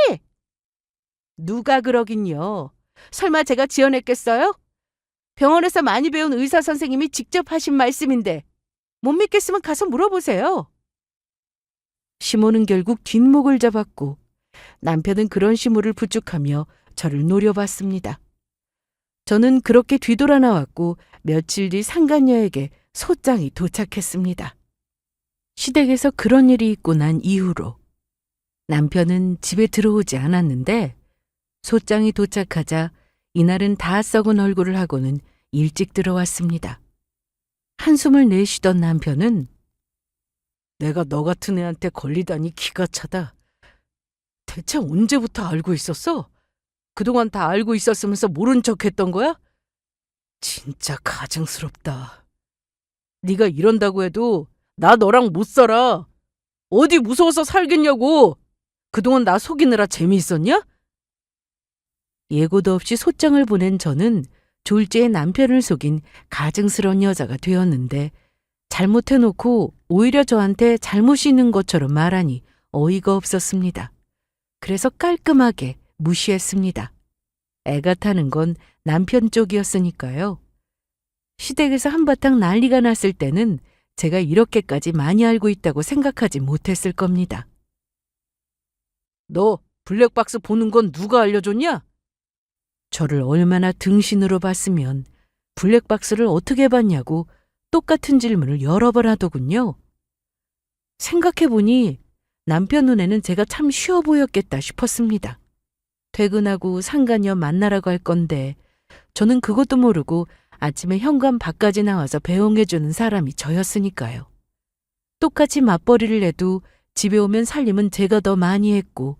누가 그러긴요. 설마 제가 지어냈겠어요? 병원에서 많이 배운 의사 선생님이 직접 하신 말씀인데 못 믿겠으면 가서 물어보세요. 시모는 결국 뒷목을 잡았고 남편은 그런 시모를 부축하며 저를 노려봤습니다. 저는 그렇게 뒤돌아 나왔고 며칠 뒤 상간녀에게 소장이 도착했습니다. 시댁에서 그런 일이 있고 난 이후로 남편은 집에 들어오지 않았는데 소장이 도착하자 이날은 다 썩은 얼굴을 하고는 일찍 들어왔습니다. 한숨을 내쉬던 남편은 내가 너 같은 애한테 걸리다니 기가 차다. 대체 언제부터 알고 있었어? 그동안 다 알고 있었으면서 모른 척 했던 거야? 진짜 가증스럽다. 네가 이런다고 해도 나 너랑 못 살아. 어디 무서워서 살겠냐고. 그동안 나 속이느라 재미있었냐? 예고도 없이 소장을 보낸 저는 졸지에 남편을 속인 가증스러운 여자가 되었는데 잘못해놓고 오히려 저한테 잘못이 있는 것처럼 말하니 어이가 없었습니다. 그래서 깔끔하게 무시했습니다. 애가 타는 건 남편 쪽이었으니까요. 시댁에서 한바탕 난리가 났을 때는 제가 이렇게까지 많이 알고 있다고 생각하지 못했을 겁니다. 너 블랙박스 보는 건 누가 알려줬냐? 저를 얼마나 등신으로 봤으면 블랙박스를 어떻게 봤냐고 똑같은 질문을 여러 번 하더군요. 생각해보니 남편 눈에는 제가 참 쉬워 보였겠다 싶었습니다. 퇴근하고 상간녀 만나라고 할 건데 저는 그것도 모르고 아침에 현관 밖까지 나와서 배웅해주는 사람이 저였으니까요. 똑같이 맞벌이를 해도 집에 오면 살림은 제가 더 많이 했고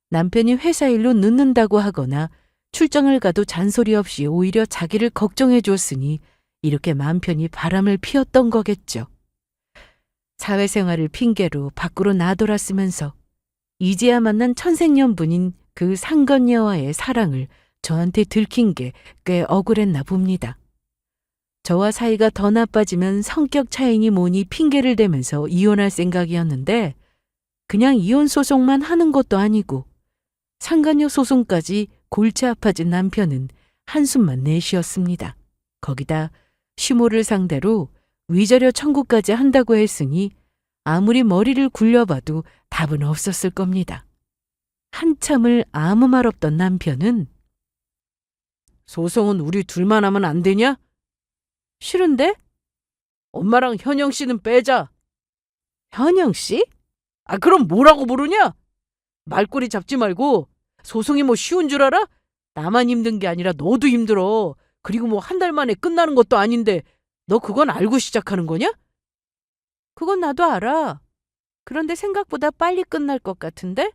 남편이 회사 일로 늦는다고 하거나 출장을 가도 잔소리 없이 오히려 자기를 걱정해 줬으니 이렇게 맘 편히 바람을 피웠던 거겠죠. 사회생활을 핑계로 밖으로 나돌았으면서 이제야 만난 천생연분인 그 상건녀와의 사랑을 저한테 들킨 게 꽤 억울했나 봅니다. 저와 사이가 더 나빠지면 성격 차이니 뭐니 핑계를 대면서 이혼할 생각이었는데 그냥 이혼 소송만 하는 것도 아니고 상간녀 소송까지 골치 아파진 남편은 한숨만 내쉬었습니다. 거기다 시모를 상대로 위자료 청구까지 한다고 했으니 아무리 머리를 굴려봐도 답은 없었을 겁니다. 한참을 아무 말 없던 남편은 소송은 우리 둘만 하면 안 되냐? 싫은데? 엄마랑 현영 씨는 빼자. 현영 씨? 아, 그럼 뭐라고 부르냐? 말꼬리 잡지 말고 소송이 뭐 쉬운 줄 알아? 나만 힘든 게 아니라 너도 힘들어. 그리고 뭐 한 달 만에 끝나는 것도 아닌데 너 그건 알고 시작하는 거냐? 그건 나도 알아. 그런데 생각보다 빨리 끝날 것 같은데?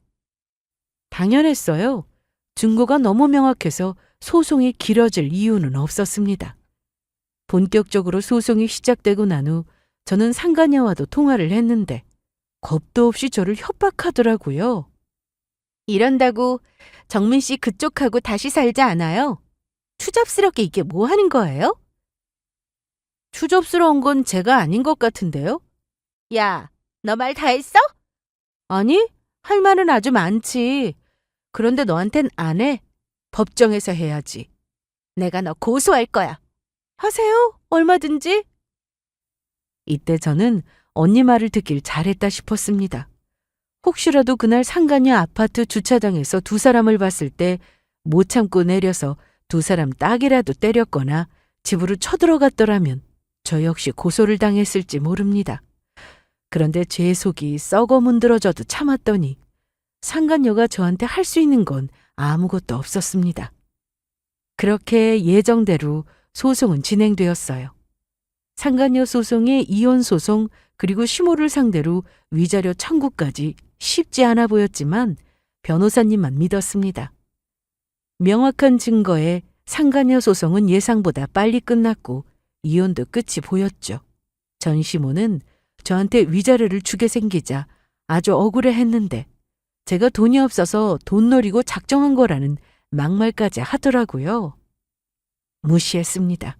당연했어요. 증거가 너무 명확해서 소송이 길어질 이유는 없었습니다. 본격적으로 소송이 시작되고 난 후 저는 상간녀와도 통화를 했는데 겁도 없이 저를 협박하더라고요. 이런다고 정민 씨 그쪽하고 다시 살지 않아요? 추잡스럽게 이게 뭐 하는 거예요? 추잡스러운 건 제가 아닌 것 같은데요? 야, 너 말 다 했어? 아니, 할 말은 아주 많지. 그런데 너한텐 안 해. 법정에서 해야지. 내가 너 고소할 거야. 하세요. 얼마든지. 이때 저는 언니 말을 듣길 잘했다 싶었습니다. 혹시라도 그날 상간녀 아파트 주차장에서 두 사람을 봤을 때 못 참고 내려서 두 사람 딱이라도 때렸거나 집으로 쳐들어갔더라면 저 역시 고소를 당했을지 모릅니다. 그런데 제 속이 썩어 문드러져도 참았더니 상간녀가 저한테 할 수 있는 건 아무것도 없었습니다. 그렇게 예정대로 소송은 진행되었어요. 상간녀 소송에 이혼 소송 그리고 시모를 상대로 위자료 청구까지 쉽지 않아 보였지만 변호사님만 믿었습니다. 명확한 증거에 상간녀 소송은 예상보다 빨리 끝났고 이혼도 끝이 보였죠. 전 시모는 저한테 위자료를 주게 생기자 아주 억울해했는데 제가 돈이 없어서 돈 노리고 작정한 거라는 막말까지 하더라고요. 무시했습니다.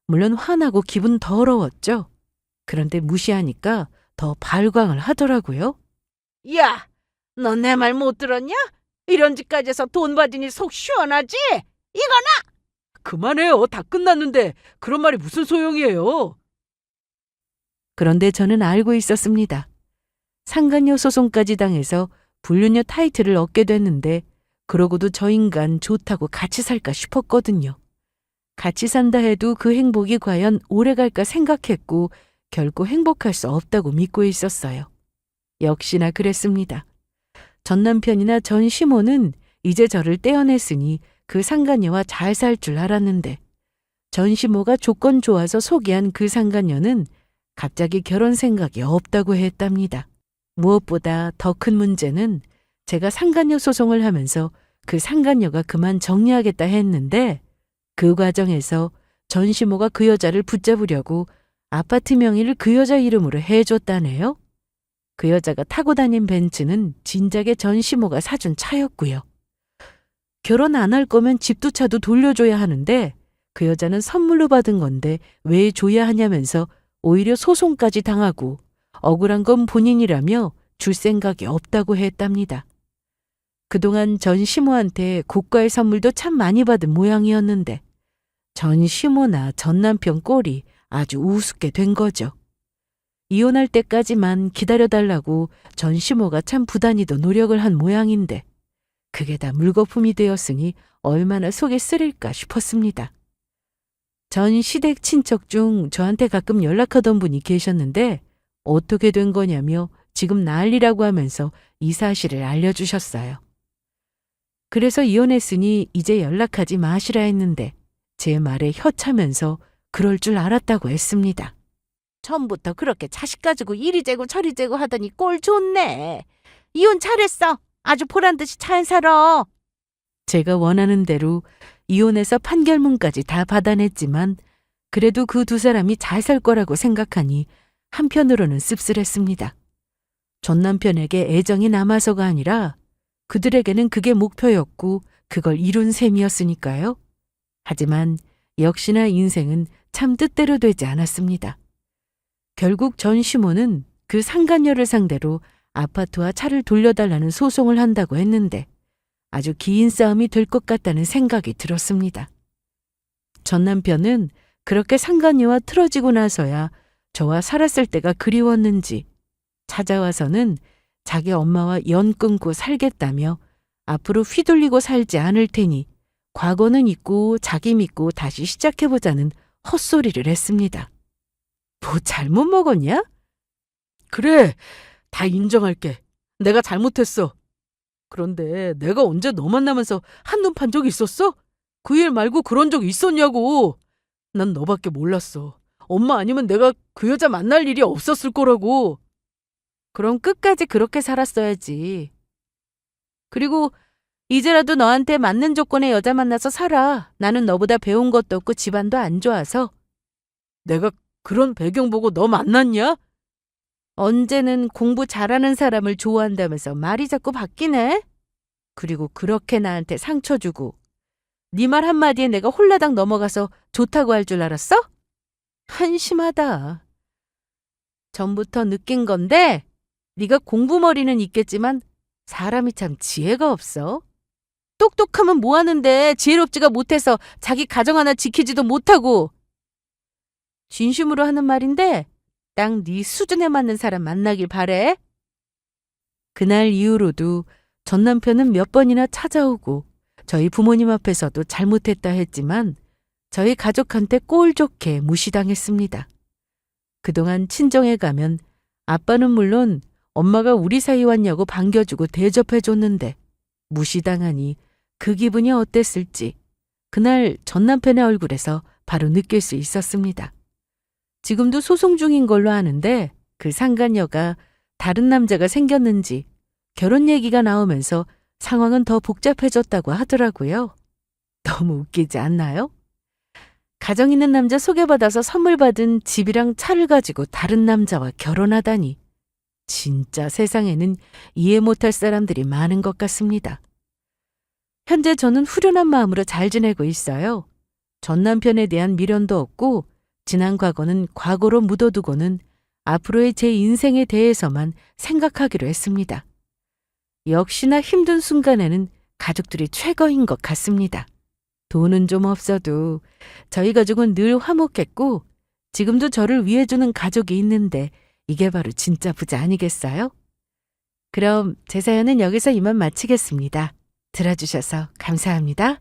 물론 화나고 기분 더러웠죠. 그런데 무시하니까 더 발광을 하더라고요. 야, 너 내 말 못 들었냐? 이런 짓까지 해서 돈 받으니 속 시원하지? 이거나! 그만해요. 다 끝났는데 그런 말이 무슨 소용이에요. 그런데 저는 알고 있었습니다. 상간녀 소송까지 당해서 불륜녀 타이틀을 얻게 됐는데 그러고도 저 인간 좋다고 같이 살까 싶었거든요. 같이 산다 해도 그 행복이 과연 오래 갈까 생각했고 결코 행복할 수 없다고 믿고 있었어요. 역시나 그랬습니다. 전 남편이나 전 시모는 이제 저를 떼어냈으니 그 상간녀와 잘 살 줄 알았는데 전 시모가 조건 좋아서 소개한 그 상간녀는 갑자기 결혼 생각이 없다고 했답니다. 무엇보다 더 큰 문제는 제가 상간녀 소송을 하면서 그 상간녀가 그만 정리하겠다 했는데 그 과정에서 전 시모가 그 여자를 붙잡으려고 아파트 명의를 그 여자 이름으로 해줬다네요. 그 여자가 타고 다닌 벤츠는 진작에 전 시모가 사준 차였고요. 결혼 안 할 거면 집도 차도 돌려줘야 하는데 그 여자는 선물로 받은 건데 왜 줘야 하냐면서 오히려 소송까지 당하고 억울한 건 본인이라며 줄 생각이 없다고 했답니다. 그동안 전 시모한테 고가의 선물도 참 많이 받은 모양이었는데 전 시모나 전 남편 꼴이 아주 우습게 된 거죠. 이혼할 때까지만 기다려달라고 전 시모가 참 부단히도 노력을 한 모양인데 그게 다 물거품이 되었으니 얼마나 속이 쓰릴까 싶었습니다. 전 시댁 친척 중 저한테 가끔 연락하던 분이 계셨는데 어떻게 된 거냐며 지금 난리라고 하면서 이 사실을 알려주셨어요. 그래서 이혼했으니 이제 연락하지 마시라 했는데 제 말에 혀차면서 그럴 줄 알았다고 했습니다. 처음부터 그렇게 자식 가지고 이리 재고 저리 재고 하더니 꼴 좋네. 이혼 잘했어. 아주 보란듯이 잘 살아. 제가 원하는 대로 이혼해서 판결문까지 다 받아냈지만 그래도 그 두 사람이 잘 살 거라고 생각하니 한편으로는 씁쓸했습니다. 전 남편에게 애정이 남아서가 아니라 그들에게는 그게 목표였고 그걸 이룬 셈이었으니까요. 하지만 역시나 인생은 참 뜻대로 되지 않았습니다. 결국 전 시모는 그 상간녀를 상대로 아파트와 차를 돌려달라는 소송을 한다고 했는데 아주 긴 싸움이 될 것 같다는 생각이 들었습니다. 전 남편은 그렇게 상간녀와 틀어지고 나서야 저와 살았을 때가 그리웠는지 찾아와서는 자기 엄마와 연 끊고 살겠다며 앞으로 휘둘리고 살지 않을 테니 과거는 잊고 자기 믿고 다시 시작해보자는 헛소리를 했습니다. 뭐 잘못 먹었냐? 그래, 다 인정할게. 내가 잘못했어. 그런데 내가 언제 너 만나면서 한눈 판 적 있었어? 그 일 말고 그런 적 있었냐고. 난 너밖에 몰랐어. 엄마 아니면 내가 그 여자 만날 일이 없었을 거라고. 그럼 끝까지 그렇게 살았어야지. 그리고 이제라도 너한테 맞는 조건의 여자 만나서 살아. 나는 너보다 배운 것도 없고 집안도 안 좋아서. 내가 그런 배경 보고 너 만났냐? 언제는 공부 잘하는 사람을 좋아한다면서 말이 자꾸 바뀌네? 그리고 그렇게 나한테 상처 주고 네 말 한마디에 내가 홀라당 넘어가서 좋다고 할 줄 알았어? 한심하다. 전부터 느낀 건데 네가 공부머리는 있겠지만 사람이 참 지혜가 없어. 똑똑하면 뭐하는데 지혜롭지가 못해서 자기 가정 하나 지키지도 못하고. 진심으로 하는 말인데 딱 네 수준에 맞는 사람 만나길 바래. 그날 이후로도 전 남편은 몇 번이나 찾아오고 저희 부모님 앞에서도 잘못했다 했지만 저희 가족한테 꼴 좋게 무시당했습니다. 그동안 친정에 가면 아빠는 물론 엄마가 우리 사이 왔냐고 반겨주고 대접해줬는데 무시당하니 그 기분이 어땠을지 그날 전 남편의 얼굴에서 바로 느낄 수 있었습니다. 지금도 소송 중인 걸로 아는데 그 상간녀가 다른 남자가 생겼는지 결혼 얘기가 나오면서 상황은 더 복잡해졌다고 하더라고요. 너무 웃기지 않나요? 가정 있는 남자 소개받아서 선물 받은 집이랑 차를 가지고 다른 남자와 결혼하다니. 진짜 세상에는 이해 못할 사람들이 많은 것 같습니다. 현재 저는 후련한 마음으로 잘 지내고 있어요. 전 남편에 대한 미련도 없고 지난 과거는 과거로 묻어두고는 앞으로의 제 인생에 대해서만 생각하기로 했습니다. 역시나 힘든 순간에는 가족들이 최고인 것 같습니다. 돈은 좀 없어도 저희 가족은 늘 화목했고 지금도 저를 위해주는 가족이 있는데 이게 바로 진짜 부자 아니겠어요? 그럼 제 사연은 여기서 이만 마치겠습니다. 들어주셔서 감사합니다.